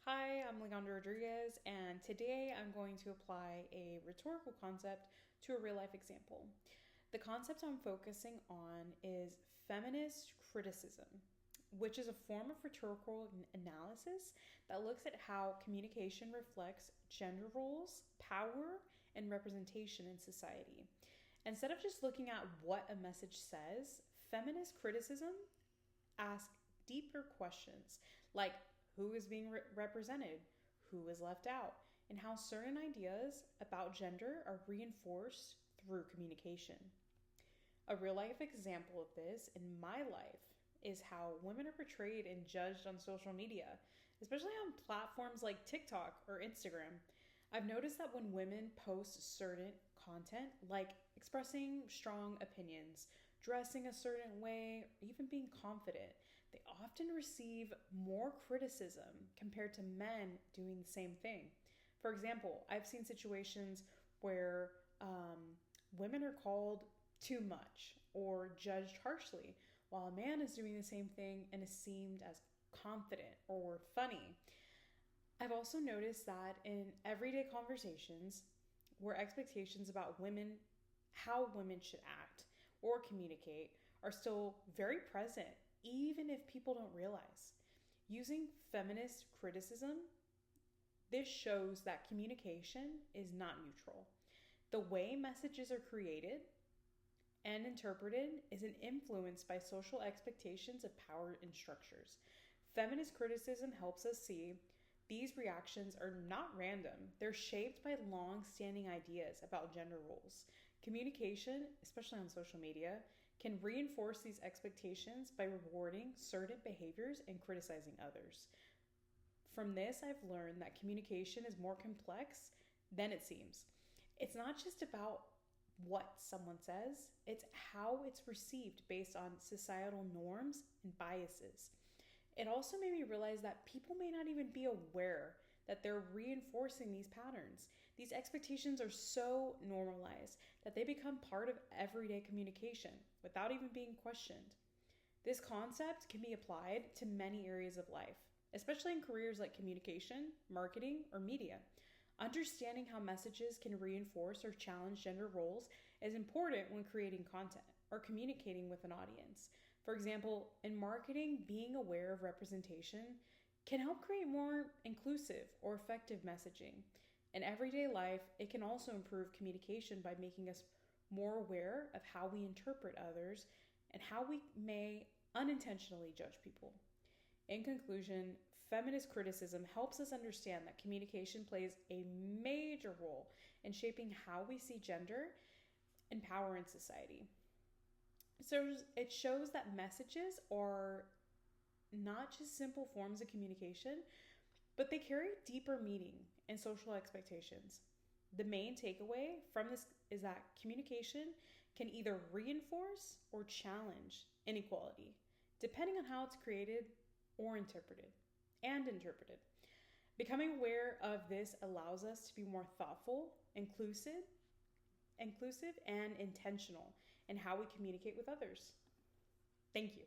Hi, I'm Leandra Rodriguez, and today I'm going to apply a rhetorical concept to a real life example. The concept I'm focusing on is feminist criticism, which is a form of rhetorical analysis that looks at how communication reflects gender roles, power, and representation in society. Instead of just looking at what a message says, feminist criticism asks deeper questions like who is being represented, who is left out, and how certain ideas about gender are reinforced through communication. A real life example of this in my life is how women are portrayed and judged on social media, especially on platforms like TikTok or Instagram. I've noticed that when women post certain content, like expressing strong opinions, dressing a certain way, or even being confident, they often receive more criticism compared to men doing the same thing. For example, I've seen situations where women are called too much or judged harshly, while a man is doing the same thing and is seen as confident or funny. I've also noticed that in everyday conversations where expectations about women, how women should act or communicate, are still very present, even if people don't realize. Using feminist criticism, this shows that communication is not neutral. The way messages are created and interpreted is influenced by social expectations of power and structures. Feminist criticism helps us see these reactions are not random. They're shaped by long-standing ideas about gender roles. Communication, especially on social media, can reinforce these expectations by rewarding certain behaviors and criticizing others. From this, I've learned that communication is more complex than it seems. It's not just about what someone says, it's how it's received based on societal norms and biases. It also made me realize that people may not even be aware that they're reinforcing these patterns. These expectations are so normalized that they become part of everyday communication without even being questioned. This concept can be applied to many areas of life, especially in careers like communication, marketing, or media. Understanding how messages can reinforce or challenge gender roles is important when creating content or communicating with an audience. For example, in marketing, being aware of representation can help create more inclusive or effective messaging. In everyday life, it can also improve communication by making us more aware of how we interpret others and how we may unintentionally judge people. In conclusion, feminist criticism helps us understand that communication plays a major role in shaping how we see gender and power in society. So it shows that messages are not just simple forms of communication, but they carry deeper meaning and social expectations. The main takeaway from this is that communication can either reinforce or challenge inequality, depending on how it's created or interpreted. Becoming aware of this allows us to be more thoughtful, inclusive, and intentional in how we communicate with others. Thank you.